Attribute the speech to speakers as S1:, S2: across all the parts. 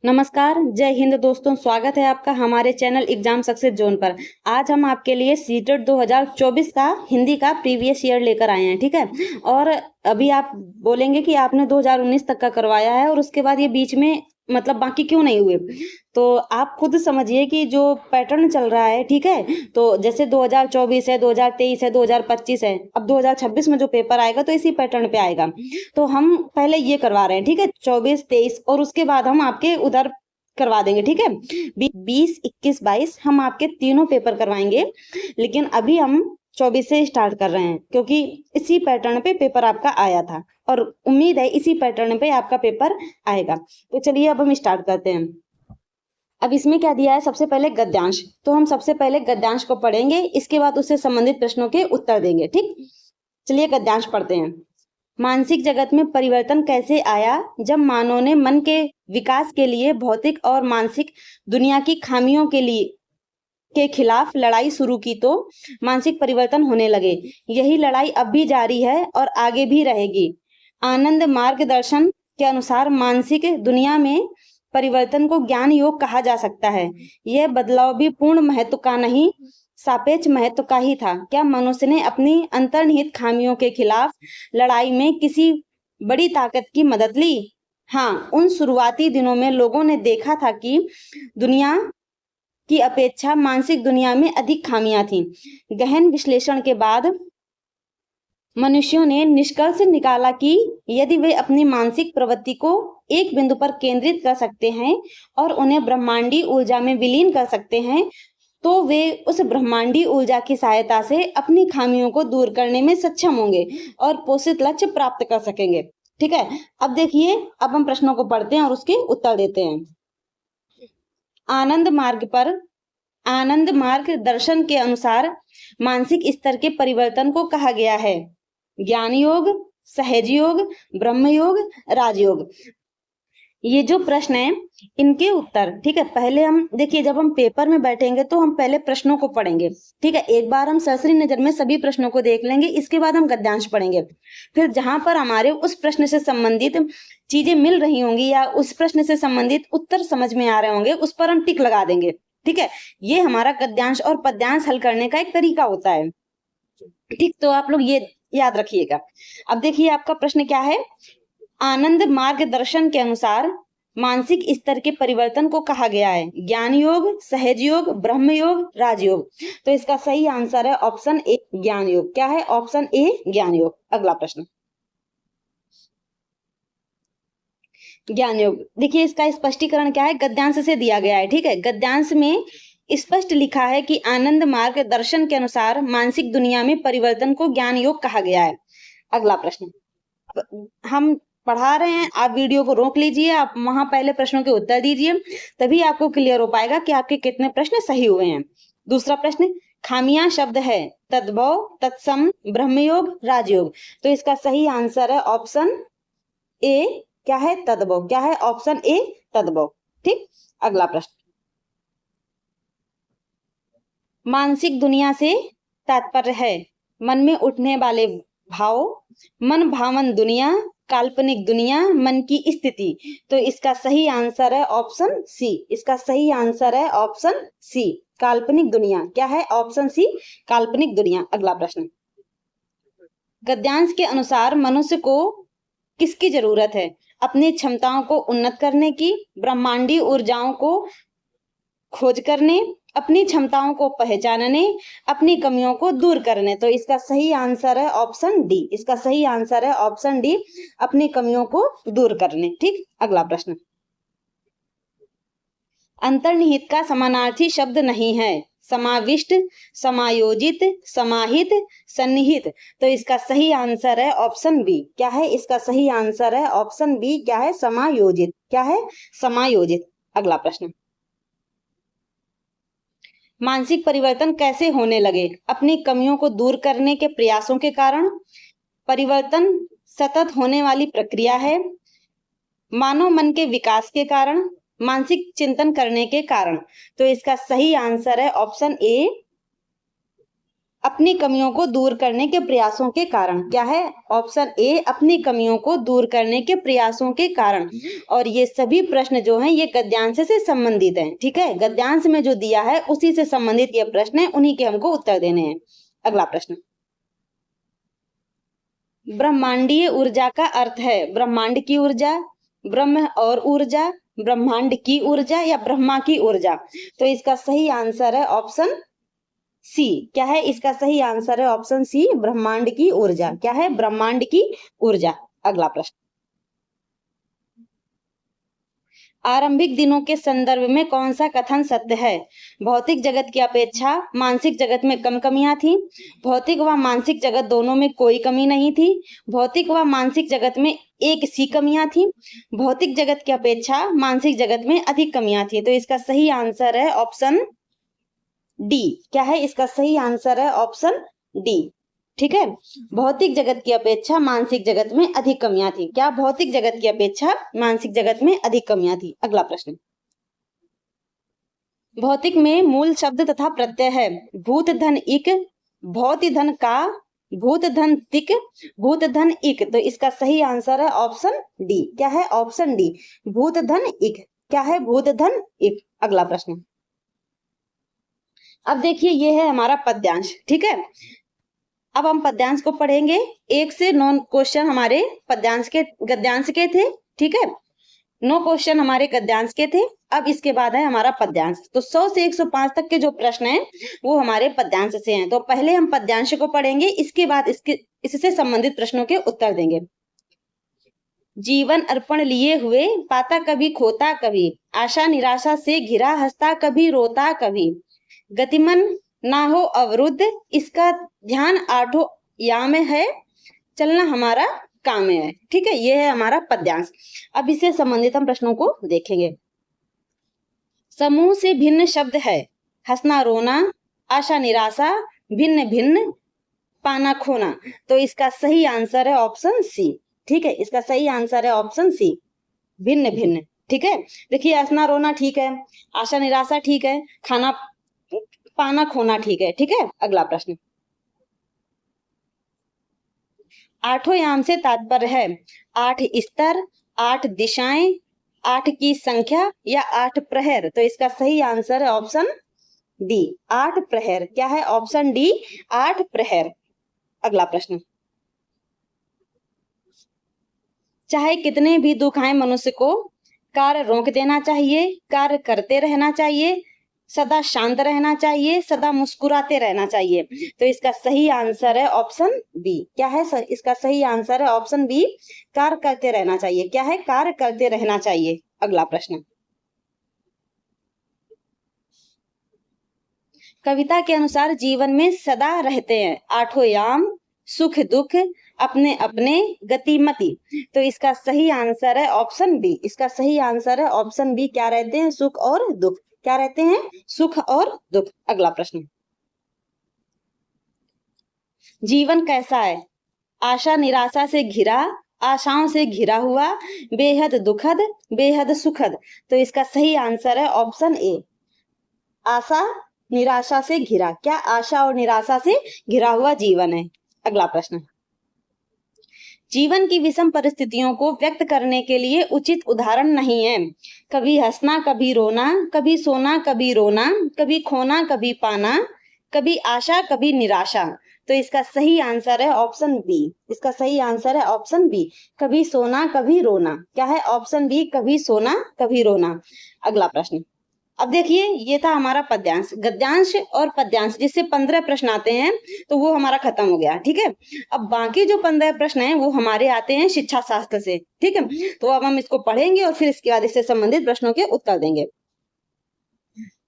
S1: नमस्कार, जय हिंद दोस्तों। स्वागत है आपका हमारे चैनल एग्जाम सक्सेस जोन पर। आज हम आपके लिए सीटेट 2024 का हिंदी का प्रीवियस ईयर लेकर आए हैं, ठीक है। और अभी आप बोलेंगे कि आपने 2019 तक का करवाया है और उसके बाद ये बीच में मतलब बाकी क्यों नहीं हुए। तो आप खुद समझिए कि जो पैटर्न चल रहा है, ठीक है। तो जैसे 2024 है, 2023 है, 2025 है, अब 2026 में जो पेपर आएगा तो इसी पैटर्न पे आएगा। तो हम पहले ये करवा रहे हैं, ठीक है, 24 23 और उसके बाद हम आपके उधर करवा देंगे, ठीक है। 20 21 22 हम आपके तीनों पेपर करवाएंगे, लेकिन अभी हम 24 से स्टार्ट कर रहे हैं क्योंकि इसी पैटर्न पे पेपर आपका आया था और उम्मीद है इसी पैटर्न पे आपका पेपर आएगा। तो चलिए अब हम स्टार्ट करते हैं। अब इसमें क्या दिया है, सबसे पहले गद्यांश। तो हम सबसे पहले गद्यांश को पढ़ेंगे, इसके बाद उससे संबंधित प्रश्नों के उत्तर देंगे, ठीक। चलिए गद्यांश पढ़ते हैं। मानसिक जगत में परिवर्तन कैसे आया जब मानव ने मन के विकास के लिए भौतिक और मानसिक दुनिया की खामियों के खिलाफ लड़ाई शुरू की तो मानसिक परिवर्तन होने लगे। यही लड़ाई अब भी जारी है और आगे भी रहेगी। आनंद मार्गदर्शन के अनुसार मानसिक दुनिया में परिवर्तन को ज्ञान योग कहा जा सकता है। यह बदलाव भी पूर्ण महत्व का नहीं, सापेक्ष महत्व का ही था। क्या मनुष्य ने अपनी अंतर्निहित खामियों के खिलाफ लड़ाई में किसी बड़ी ताकत की मदद ली? हाँ, उन शुरुआती दिनों में लोगों ने देखा था कि दुनिया की अपेक्षा मानसिक दुनिया में अधिक खामियां थीं। गहन विश्लेषण के बाद मनुष्यों ने निष्कर्ष निकाला कि यदि वे अपनी मानसिक प्रवृत्ति को एक बिंदु पर केंद्रित कर सकते हैं और उन्हें ब्रह्मांडीय ऊर्जा में विलीन कर सकते हैं, तो वे उस ब्रह्मांडीय ऊर्जा की सहायता से अपनी खामियों को दूर करने में सक्षम होंगे और पोषित लक्ष्य प्राप्त कर सकेंगे, ठीक है। अब देखिए, अब हम प्रश्नों को पढ़ते हैं और उसके उत्तर देते हैं। आनंद मार्ग दर्शन के अनुसार मानसिक स्तर के परिवर्तन को कहा गया है ज्ञान योग, सहज योग, ब्रह्म योग, राजयोग। ये जो प्रश्न है इनके उत्तर, ठीक है। पहले हम देखिए, जब हम पेपर में बैठेंगे तो हम पहले प्रश्नों को पढ़ेंगे, ठीक है। एक बार हम सरसरी नजर में सभी प्रश्नों को देख लेंगे, इसके बाद हम गद्यांश पढ़ेंगे। फिर जहां पर हमारे उस प्रश्न से संबंधित चीजें मिल रही होंगी या उस प्रश्न से संबंधित उत्तर समझ में आ रहे होंगे, उस पर हम टिक लगा देंगे, ठीक है। ये हमारा गद्यांश और पद्यांश हल करने का एक तरीका होता है, ठीक। तो आप लोग ये याद रखिएगा। अब देखिए आपका प्रश्न क्या है। आनंद मार्गदर्शन के अनुसार मानसिक स्तर के परिवर्तन को कहा गया है ज्ञान योग, सहज योग, ब्रह्म योग, राजयोग। तो इसका सही आंसर है ऑप्शन ए, ज्ञान योग। क्या है? ऑप्शन ए, ज्ञान योग। अगला प्रश्न, ज्ञान योग। देखिए इसका स्पष्टीकरण क्या है, गद्यांश से दिया गया है, ठीक है। गद्यांश में स्पष्ट लिखा है कि आनंद मार्ग दर्शन के अनुसार मानसिक दुनिया में परिवर्तन को ज्ञान योग कहा गया है। अगला प्रश्न, हम पढ़ा रहे हैं, आप वीडियो को रोक लीजिए, आप वहां पहले प्रश्नों के उत्तर दीजिए, तभी आपको क्लियर हो पाएगा कि आपके कितने प्रश्न सही हुए हैं। दूसरा प्रश्न, खामियां शब्द है तद्भव, तत्सम, ब्रह्मयोग, राजयोग। तो इसका सही आंसर है ऑप्शन ए, क्या है? तद्भव। क्या है? ऑप्शन ए, तद्भव, ठीक। अगला प्रश्न, मानसिक दुनिया से तात्पर्य है मन में उठने वाले भाव, मन भावन दुनिया, काल्पनिक दुनिया, मन की स्थिति। तो इसका सही आंसर है ऑप्शन सी। इसका सही आंसर है ऑप्शन सी, काल्पनिक दुनिया। क्या है? ऑप्शन सी, काल्पनिक दुनिया। अगला प्रश्न, गद्यांश के अनुसार मनुष्य को किसकी जरूरत है? अपनी क्षमताओं को उन्नत करने की, ब्रह्मांडीय ऊर्जाओं को खोज करने, अपनी क्षमताओं को पहचानने, अपनी कमियों को दूर करने। तो इसका सही आंसर है ऑप्शन डी। इसका सही आंसर है ऑप्शन डी, अपनी कमियों को दूर करने, ठीक। अगला प्रश्न, अंतर्निहित का समानार्थी शब्द नहीं है समाविष्ट, समायोजित, समाहित, सन्निहित। तो इसका सही आंसर है ऑप्शन बी। क्या है? इसका सही आंसर है ऑप्शन बी। क्या है? समायोजित। क्या है? समायोजित। अगला प्रश्न, मानसिक परिवर्तन कैसे होने लगे? अपनी कमियों को दूर करने के प्रयासों के कारण, परिवर्तन सतत होने वाली प्रक्रिया है, मानव मन के विकास के कारण, मानसिक चिंतन करने के कारण। तो इसका सही आंसर है ऑप्शन ए, अपनी कमियों को दूर करने के प्रयासों के कारण। क्या है? ऑप्शन ए अपनी कमियों को दूर करने के प्रयासों के कारण। और ये सभी प्रश्न जो हैं ये गद्यांश से संबंधित हैं। ठीक है, गद्यांश में जो दिया है उसी से संबंधित ये प्रश्न है, उन्हीं के हमको उत्तर देने हैं। अगला प्रश्न, ब्रह्मांडीय ऊर्जा का अर्थ है ब्रह्मांड की ऊर्जा, ब्रह्म और ऊर्जा, ब्रह्मांड की ऊर्जा या ब्रह्मा की ऊर्जा। तो इसका सही आंसर है ऑप्शन सी। क्या है इसका सही आंसर है ऑप्शन सी, ब्रह्मांड की ऊर्जा। क्या है? ब्रह्मांड की ऊर्जा। अगला प्रश्न, आरंभिक दिनों के संदर्भ में कौन सा कथन सत्य है? भौतिक जगत की अपेक्षा मानसिक जगत में कम कमियां थी, भौतिक व मानसिक जगत दोनों में कोई कमी नहीं थी, भौतिक व मानसिक जगत में एक सी कमियां थी, भौतिक जगत की अपेक्षा मानसिक जगत में अधिक कमियां थी। तो इसका सही आंसर है ऑप्शन डी। क्या है इसका सही आंसर है ऑप्शन डी। ठीक है, भौतिक जगत की अपेक्षा मानसिक जगत में अधिक कमियां थी। क्या? भौतिक जगत की अपेक्षा मानसिक जगत में अधिक कमियां थी। अगला प्रश्न, भौतिक में मूल शब्द तथा प्रत्यय है भूत धन इक, भौति धन का, भूत धन तिक, भूत धन इक। तो इसका सही आंसर है ऑप्शन डी। क्या है? ऑप्शन डी, भूत धन इक। क्या है? भूत धन इक। अगला प्रश्न, अब देखिए ये है हमारा पद्यांश। ठीक है, अब हम पद्यांश को पढ़ेंगे। 1 से 9 क्वेश्चन हमारे पद्यांश के गद्यांश के थे। ठीक है, 9 क्वेश्चन हमारे गद्यांश के थे। अब इसके बाद है हमारा पद्यांश। तो 100 से 105 तक के जो प्रश्न हैं वो हमारे पद्यांश से हैं। तो पहले हम पद्यांश को पढ़ेंगे, इसके बाद इससे संबंधित प्रश्नों के उत्तर देंगे। जीवन अर्पण लिए हुए पाता कभी खोता कभी, आशा निराशा से घिरा हंसता कभी रोता कभी, गतिमन ना हो अवरुद्ध इसका ध्यान आठों याम है, चलना हमारा काम है। ठीक है, ये है हमारा पद्यांश। अब इससे संबंधित हम प्रश्नों को देखेंगे। समूह से भिन्न शब्द है हंसना रोना, आशा निराशा, भिन्न भिन्न, पाना खोना। तो इसका सही आंसर है ऑप्शन सी। ठीक है, इसका सही आंसर है ऑप्शन सी, भिन्न भिन्न। ठीक है, देखिए हंसना रोना ठीक है, आशा निराशा ठीक है, खाना पाना खोना ठीक है। ठीक है, अगला प्रश्न, आठों याम से तात्पर्य है 8 स्तर, 8 दिशाएं, 8 की संख्या या 8 प्रहर। तो इसका सही आंसर है ऑप्शन डी, 8 प्रहर। क्या है? ऑप्शन डी, 8 प्रहर। अगला प्रश्न, चाहे कितने भी दुख आए मनुष्य को कार्य रोक देना चाहिए, कार्य करते रहना चाहिए, सदा शांत रहना चाहिए, सदा मुस्कुराते रहना चाहिए। तो इसका सही आंसर है ऑप्शन बी। क्या है सर? इसका सही आंसर है ऑप्शन बी, कार्य करते रहना चाहिए। क्या है? कार्य करते रहना चाहिए। अगला प्रश्न, कविता के अनुसार जीवन में सदा रहते हैं आठों याम, सुख दुख, अपने अपने, गतिमति। तो इसका सही आंसर है ऑप्शन बी। इसका सही आंसर है ऑप्शन बी। क्या रहते हैं? सुख और दुख। क्या रहते हैं? सुख और दुख। अगला प्रश्न, जीवन कैसा है? आशा निराशा से घिरा, आशाओं से घिरा हुआ, बेहद दुखद, बेहद सुखद। तो इसका सही आंसर है ऑप्शन ए, आशा निराशा से घिरा। क्या? आशा और निराशा से घिरा हुआ जीवन है। अगला प्रश्न, जीवन की विषम परिस्थितियों को व्यक्त करने के लिए उचित उदाहरण नहीं है। कभी हंसना कभी रोना, कभी सोना कभी रोना, कभी खोना कभी पाना, कभी आशा कभी निराशा। तो इसका सही आंसर है ऑप्शन बी। इसका सही आंसर है ऑप्शन बी, कभी सोना कभी रोना। क्या है? ऑप्शन बी, कभी सोना कभी रोना। अगला प्रश्न, अब देखिए ये था हमारा पद्यांश। गद्यांश और पद्यांश जिससे 15 प्रश्न आते हैं तो वो हमारा खत्म हो गया। ठीक है, अब बाकी जो 15 प्रश्न हैं वो हमारे आते हैं शिक्षा शास्त्र से। ठीक है, तो अब हम इसको पढ़ेंगे और फिर इसके बाद इससे संबंधित प्रश्नों के उत्तर देंगे।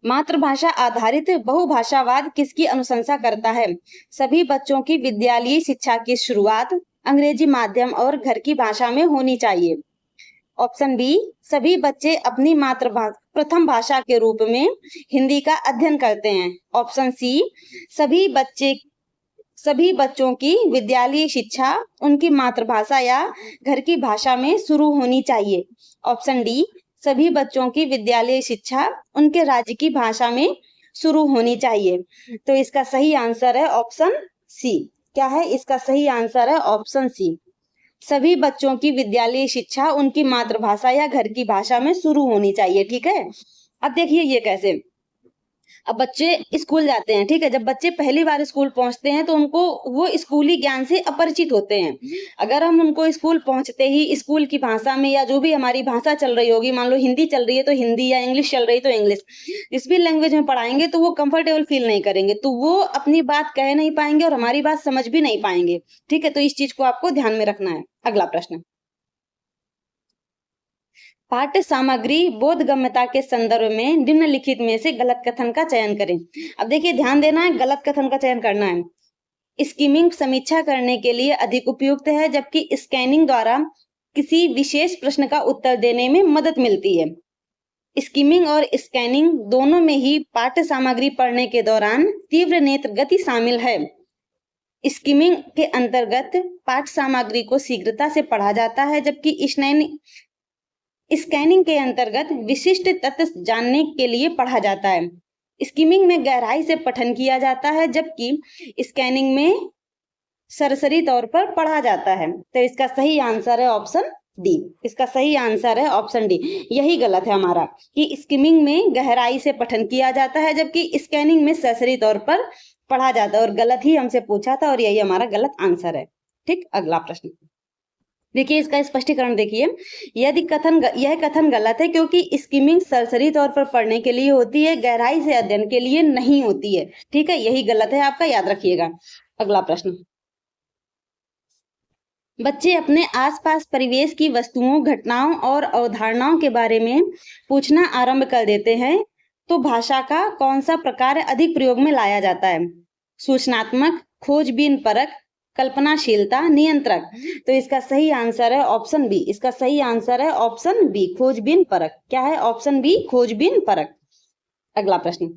S1: मातृभाषा आधारित बहुभाषावाद किसकी अनुशंसा करता है? सभी बच्चों की विद्यालयी शिक्षा की शुरुआत अंग्रेजी माध्यम और घर की भाषा में होनी चाहिए। ऑप्शन बी, सभी बच्चे अपनी मातृभाषा प्रथम भाषा के रूप में हिंदी का अध्ययन करते हैं। ऑप्शन सी, सभी बच्चों की विद्यालयी शिक्षा उनकी मातृभाषा या घर की भाषा में शुरू होनी चाहिए। ऑप्शन डी, सभी बच्चों की विद्यालयी शिक्षा उनके राज्य की भाषा में शुरू होनी चाहिए। तो इसका सही आंसर है ऑप्शन सी। क्या है इसका सही आंसर है ऑप्शन सी। सभी बच्चों की विद्यालय शिक्षा उनकी मातृभाषा या घर की भाषा में शुरू होनी चाहिए। ठीक है, अब देखिए ये कैसे। अब बच्चे स्कूल जाते हैं, ठीक है, जब बच्चे पहली बार स्कूल पहुंचते हैं तो उनको वो स्कूली ज्ञान से अपरिचित होते हैं। अगर हम उनको स्कूल पहुंचते ही स्कूल की भाषा में या जो भी हमारी भाषा चल रही होगी, मान लो हिंदी चल रही है तो हिंदी या इंग्लिश चल रही है तो इंग्लिश, जिस भी लैंग्वेज में पढ़ाएंगे तो वो कंफर्टेबल फील नहीं करेंगे, तो वो अपनी बात कह नहीं पाएंगे और हमारी बात समझ भी नहीं पाएंगे। ठीक है, तो इस चीज को आपको ध्यान में रखना है। अगला प्रश्न, पाठ्य सामग्री बोधगम्यता के संदर्भ में निम्नलिखित में से गलत कथन का चयन करें। अब देखिए ध्यान देना है, गलत कथन का चयन करना है। स्कीमिंग समीक्षा करने के लिए अधिक उपयुक्त है, जबकि स्कैनिंग द्वारा किसी विशेष प्रश्न का उत्तर देने में मदद मिलती है। स्कीमिंग और स्कैनिंग दोनों में ही पाठ्य सामग्री पढ़ने के दौरान तीव्र नेत्र गति शामिल है। स्कीमिंग के अंतर्गत पाठ्य सामग्री को शीघ्रता से पढ़ा जाता है, जबकि स्कैनिंग के अंतर्गत विशिष्ट तथ्य जानने के लिए पढ़ा जाता है। स्कीमिंग में गहराई से पठन किया जाता है, जबकि स्कैनिंग में सरसरी तौर पर पढ़ा जाता है। तो इसका सही आंसर है ऑप्शन डी। इसका सही आंसर है ऑप्शन डी। यही गलत है हमारा कि स्कीमिंग में गहराई से पठन किया जाता है जबकि स्कैनिंग में सरसरी तौर पर पढ़ा जाता है, और गलत ही हमसे पूछा था और यही हमारा गलत आंसर है। ठीक, अगला प्रश्न देखिए, इसका स्पष्टीकरण देखिए। यदि यह कथन गलत है क्योंकि स्कीमिंग सरसरी तौर पर पढ़ने के लिए होती है, गहराई से अध्ययन के लिए नहीं होती है। ठीक है, यही गलत है आपका, याद रखिएगा। अगला प्रश्न, बच्चे अपने आसपास परिवेश की वस्तुओं, घटनाओं और अवधारणाओं के बारे में पूछना आरंभ कर देते हैं, तो भाषा का कौन सा प्रकार अधिक प्रयोग में लाया जाता है? सूचनात्मक, खोजबीन परक, कल्पनाशीलता, नियंत्रक। तो इसका सही आंसर है ऑप्शन बी। इसका सही आंसर है ऑप्शन बी, खोजबीन परक। क्या है ऑप्शन बी, खोजबीन परक। अगला प्रश्न,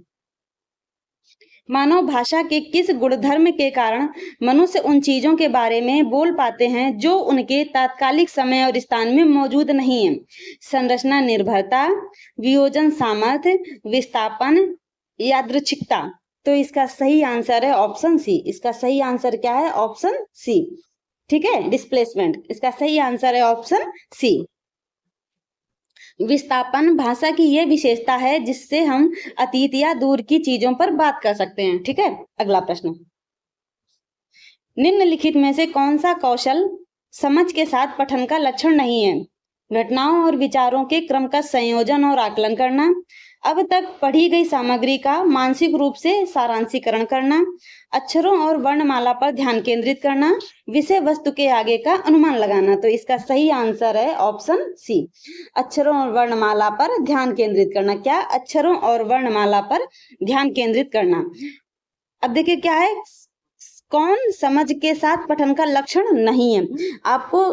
S1: मानव भाषा के किस गुणधर्म के कारण मनुष्य उन चीजों के बारे में बोल पाते हैं जो उनके तात्कालिक समय और स्थान में मौजूद नहीं है? संरचना निर्भरता, वियोजन सामर्थ्य, विस्थापन, यादृच्छिकता। तो इसका सही आंसर है ऑप्शन सी। इसका सही आंसर क्या है? Option C. ठीक है, डिस्प्लेसमेंट। इसका सही आंसर है ऑप्शन सी। विस्थापन भाषा की यह विशेषता है जिससे हम अतीत या दूर की चीजों पर बात कर सकते हैं। ठीक है, अगला प्रश्न, निम्नलिखित में से कौन सा कौशल समझ के साथ पठन का लक्षण नहीं है? घटनाओं और विचारों के क्रम का संयोजन और आकलन करना, अब तक पढ़ी गई सामग्री का मानसिक रूप से सारांशीकरण करना, अक्षरों और वर्णमाला पर ध्यान केंद्रित करना, विषय वस्तु के आगे का अनुमान लगाना। तो इसका सही आंसर है ऑप्शन सी, अक्षरों और वर्णमाला पर ध्यान केंद्रित करना। क्या? अक्षरों और वर्णमाला पर ध्यान केंद्रित करना। अब देखिए क्या है, कौन समझ के साथ पठन का लक्षण नहीं है। आपको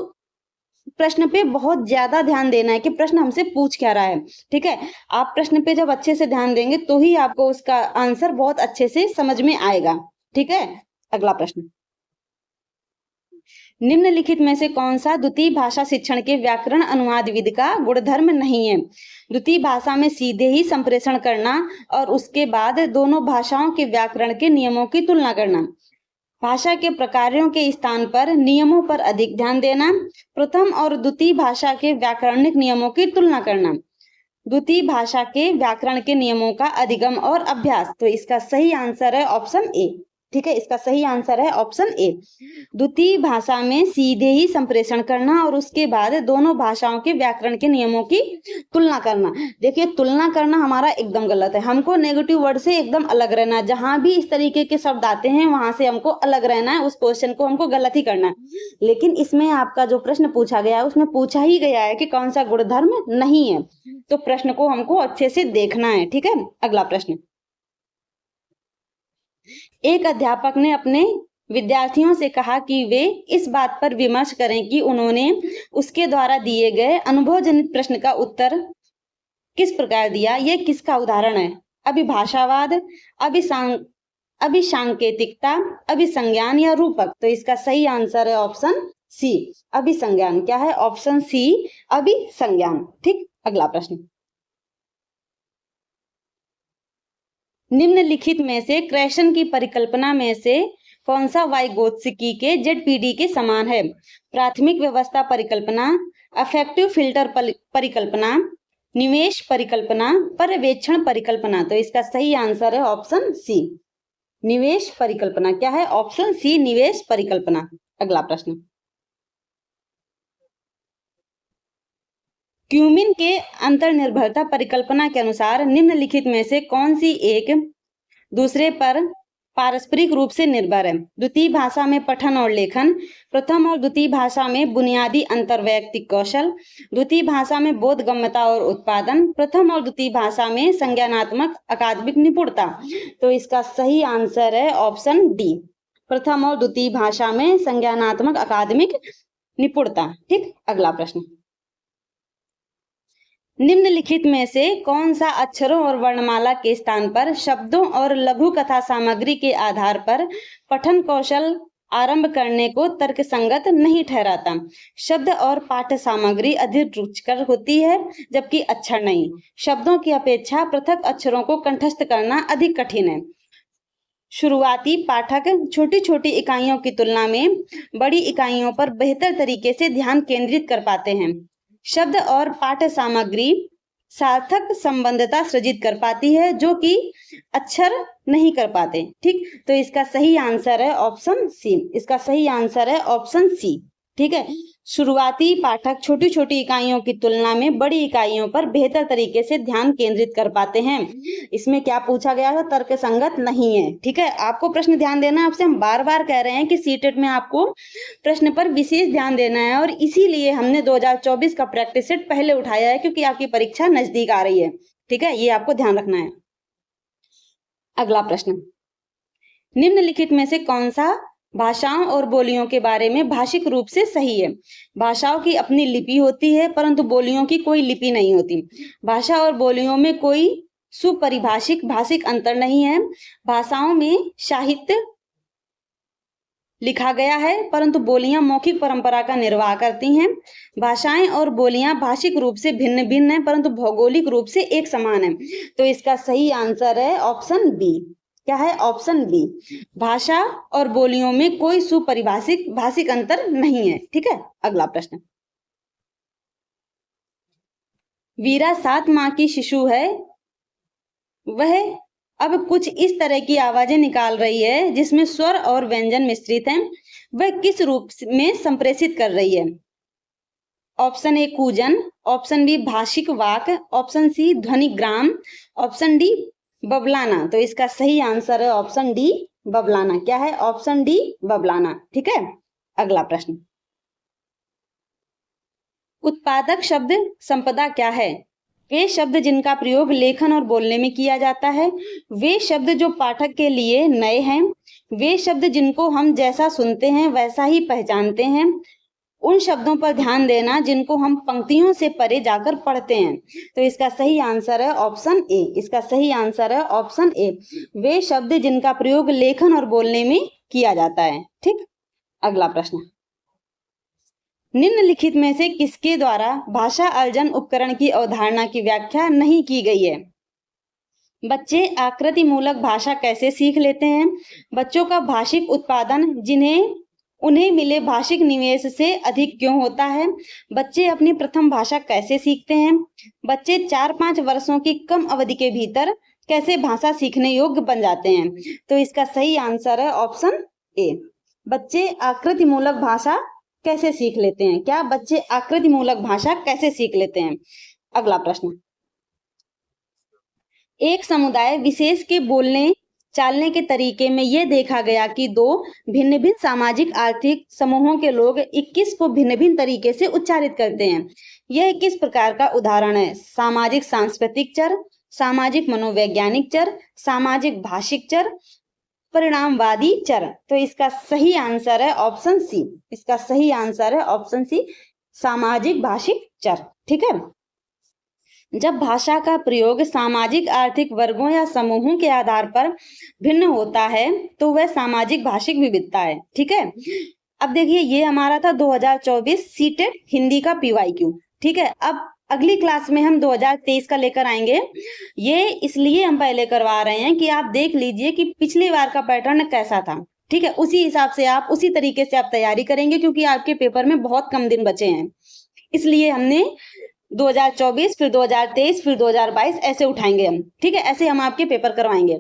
S1: प्रश्न पे बहुत ज्यादा ध्यान देना है कि प्रश्न हमसे पूछ क्या रहा है। ठीक है, आप प्रश्न पे जब अच्छे से ध्यान देंगे तो ही आपको उसका आंसर बहुत अच्छे से समझ में आएगा। ठीक है, अगला प्रश्न, निम्नलिखित में से कौन सा द्वितीय भाषा शिक्षण के व्याकरण अनुवाद विधि का गुणधर्म नहीं है? द्वितीय भाषा में सीधे ही संप्रेषण करना और उसके बाद दोनों भाषाओं के व्याकरण के नियमों की तुलना करना, भाषा के प्रकारों के स्थान पर नियमों पर अधिक ध्यान देना, प्रथम और द्वितीय भाषा के व्याकरणिक नियमों की तुलना करना, द्वितीय भाषा के व्याकरण के नियमों का अधिगम और अभ्यास। तो इसका सही आंसर है ऑप्शन ए। ठीक है, इसका सही आंसर है ऑप्शन ए। द्वितीय भाषा में सीधे ही संप्रेषण करना और उसके बाद दोनों भाषाओं के व्याकरण के नियमों की तुलना करना। देखिए, तुलना करना हमारा एकदम गलत है। हमको नेगेटिव वर्ड से एकदम अलग रहना है। जहां भी इस तरीके के शब्द आते हैं वहां से हमको अलग रहना है, उस क्वेश्चन को हमको गलत ही करना है। लेकिन इसमें आपका जो प्रश्न पूछा गया है उसमें पूछा ही गया है कि कौन सा गुणधर्म नहीं है, तो प्रश्न को हमको अच्छे से देखना है। ठीक है, अगला प्रश्न, एक अध्यापक ने अपने विद्यार्थियों से कहा कि वे इस बात पर विमर्श करें कि उन्होंने उसके द्वारा दिए गए अनुभवजनित प्रश्न का उत्तर किस प्रकार दिया। यह किसका उदाहरण है? अभिभाषावाद, अभिसांकेतिकता, अभिसंज्ञान या रूपक। तो इसका सही आंसर है ऑप्शन सी, अभिसंज्ञान। क्या है? ऑप्शन सी, अभिसंज्ञान। ठीक, अगला प्रश्न, निम्नलिखित में से क्रेशन की परिकल्पना में से कौन सा वाइगोत्स्की के जेडपीडी के समान है? प्राथमिक व्यवस्था परिकल्पना, अफेक्टिव फिल्टर परिकल्पना, निवेश परिकल्पना, पर्यवेक्षण परिकल्पना। तो इसका सही आंसर है ऑप्शन सी, निवेश परिकल्पना। क्या है? ऑप्शन सी, निवेश परिकल्पना। अगला प्रश्न, क्यूमिन के अंतर्निर्भरता परिकल्पना के अनुसार निम्नलिखित में से कौन सी एक दूसरे पर पारस्परिक रूप से निर्भर है? द्वितीय भाषा में पठन और लेखन, प्रथम और द्वितीय भाषा में बुनियादी अंतर्वैयक्तिक कौशल, द्वितीय भाषा में बोधगम्यता और उत्पादन, प्रथम और द्वितीय भाषा में संज्ञानात्मक अकादमिक निपुणता। तो इसका सही आंसर है ऑप्शन डी, प्रथम और द्वितीय भाषा में संज्ञानात्मक अकादमिक निपुणता। ठीक, अगला प्रश्न, निम्नलिखित में से कौन सा अक्षरों और वर्णमाला के स्थान पर शब्दों और लघु कथा सामग्री के आधार पर पठन कौशल आरंभ करने को तर्कसंगत नहीं ठहराता? शब्द और पाठ्य सामग्री अधिक रुचिकर होती है जबकि अक्षर नहीं। शब्दों की अपेक्षा पृथक अक्षरों को कंठस्थ करना अधिक कठिन है। शुरुआती पाठक छोटी छोटी इकाइयों की तुलना में बड़ी इकाइयों पर बेहतर तरीके से ध्यान केंद्रित कर पाते हैं। शब्द और पाठ्य सामग्री सार्थक संबंधता सृजित कर पाती है जो कि अक्षर नहीं कर पाते। ठीक, तो इसका सही आंसर है ऑप्शन सी, इसका सही आंसर है ऑप्शन सी। ठीक है, शुरुआती पाठक छोटी छोटी इकाइयों की तुलना में बड़ी इकाइयों पर बेहतर तरीके से ध्यान केंद्रित कर पाते हैं। इसमें क्या पूछा गया था? तर्कसंगत नहीं है। ठीक है, आपको प्रश्न ध्यान देना है। आपसे हम बार बार कह रहे हैं कि सीटेट में आपको प्रश्न पर विशेष ध्यान देना है और इसीलिए हमने 2024 का प्रैक्टिस सेट पहले उठाया है क्योंकि आपकी परीक्षा नजदीक आ रही है। ठीक है, ये आपको ध्यान रखना है। अगला प्रश्न, निम्नलिखित में से कौन सा भाषाओं और बोलियों के बारे में भाषिक रूप से सही है? भाषाओं की अपनी लिपि होती है परंतु बोलियों की कोई लिपि नहीं होती। भाषा और बोलियों में कोई सुपरिभाषिक भाषिक अंतर नहीं है। भाषाओं में साहित्य लिखा गया है परंतु बोलियां मौखिक परंपरा का निर्वाह करती हैं। भाषाएं और बोलियां भाषिक रूप से भिन्न भिन्न हैं परंतु भौगोलिक रूप से एक समान है। तो इसका सही आंसर है ऑप्शन बी। क्या है? ऑप्शन बी, भाषा और बोलियों में कोई सुपरिभाषिक भाषिक अंतर नहीं है। ठीक है, अगला प्रश्न, वीरा 7 माह की शिशु है, वह अब कुछ इस तरह की आवाजें निकाल रही है जिसमें स्वर और व्यंजन मिश्रित हैं। वह किस रूप में संप्रेषित कर रही है? ऑप्शन ए कूजन, ऑप्शन बी भाषिक वाक, ऑप्शन सी ध्वनिग्राम, ऑप्शन डी बबलाना। तो इसका सही आंसर है ऑप्शन डी बबलाना। क्या है? ऑप्शन डी बबलाना। ठीक है, अगला प्रश्न, उत्पादक शब्द संपदा क्या है? वे शब्द जिनका प्रयोग लेखन और बोलने में किया जाता है, वे शब्द जो पाठक के लिए नए हैं, वे शब्द जिनको हम जैसा सुनते हैं वैसा ही पहचानते हैं, उन शब्दों पर ध्यान देना जिनको हम पंक्तियों से परे जाकर पढ़ते हैं। तो इसका सही आंसर है ऑप्शन ए, इसका सही आंसर है ऑप्शन ए, वे शब्द जिनका प्रयोग लेखन और बोलने में किया जाता है। ठीक, अगला प्रश्न, निम्नलिखित में से किसके द्वारा भाषा अर्जन उपकरण की अवधारणा की व्याख्या नहीं की गई है? बच्चे आकृति मूलक भाषा कैसे सीख लेते हैं? बच्चों का भाषिक उत्पादन जिन्हें उन्हें मिले भाषिक निवेश से अधिक क्यों होता है? बच्चे अपनी प्रथम भाषा कैसे सीखते हैं? बच्चे 4-5 वर्षों की कम अवधि के भीतर कैसे भाषा सीखने योग्य बन जाते हैं? तो इसका सही आंसर है ऑप्शन ए, बच्चे आकृति मूलक भाषा कैसे सीख लेते हैं? क्या बच्चे आकृति मूलक भाषा कैसे सीख लेते हैं? अगला प्रश्न, एक समुदाय विशेष के बोलने चालने के तरीके में यह देखा गया कि 2 भिन्न भिन्न सामाजिक आर्थिक समूहों के लोग 21 को भिन्न भिन्न तरीके से उच्चारित करते हैं। यह किस प्रकार का उदाहरण है? सामाजिक सांस्कृतिक चर, सामाजिक मनोवैज्ञानिक चर, सामाजिक भाषिक चर, परिणामवादी चर। तो इसका सही आंसर है ऑप्शन सी, इसका सही आंसर है ऑप्शन सी, सामाजिक भाषिक चर। ठीक है, जब भाषा का प्रयोग सामाजिक आर्थिक वर्गों या समूहों के आधार पर भिन्न होता है तो वह सामाजिक भाषिक विविधता है। ठीक है, अब देखिए ये हमारा था 2024 सीटेट हिंदी का PYQ। ठीक है, अब अगली क्लास में हम 2023 का लेकर आएंगे। ये इसलिए हम पहले करवा रहे हैं कि आप देख लीजिए कि पिछली बार का पैटर्न कैसा था, ठीक है। उसी हिसाब से आप उसी तरीके से आप तैयारी करेंगे, क्योंकि आपके पेपर में बहुत कम दिन बचे हैं। इसलिए हमने 2024 फिर 2023 फिर 2022 ऐसे उठाएंगे हम, ठीक है। ऐसे हम आपके पेपर करवाएंगे।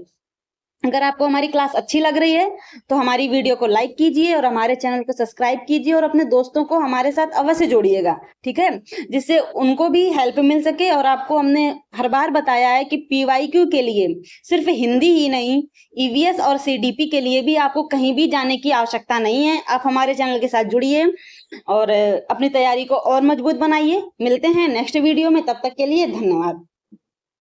S1: अगर आपको हमारी क्लास अच्छी लग रही है तो हमारी वीडियो को लाइक कीजिए और हमारे चैनल को सब्सक्राइब कीजिए और अपने दोस्तों को हमारे साथ अवश्य जोड़िएगा, ठीक है, जिससे उनको भी हेल्प मिल सके। और आपको हमने हर बार बताया है कि पीवाईक्यू के लिए सिर्फ हिंदी ही नहीं, ईवीएस और सीडीपी के लिए भी आपको कहीं भी जाने की आवश्यकता नहीं है। आप हमारे चैनल के साथ जुड़िए और अपनी तैयारी को और मजबूत बनाइए। मिलते हैं नेक्स्ट वीडियो में, तब तक के लिए धन्यवाद।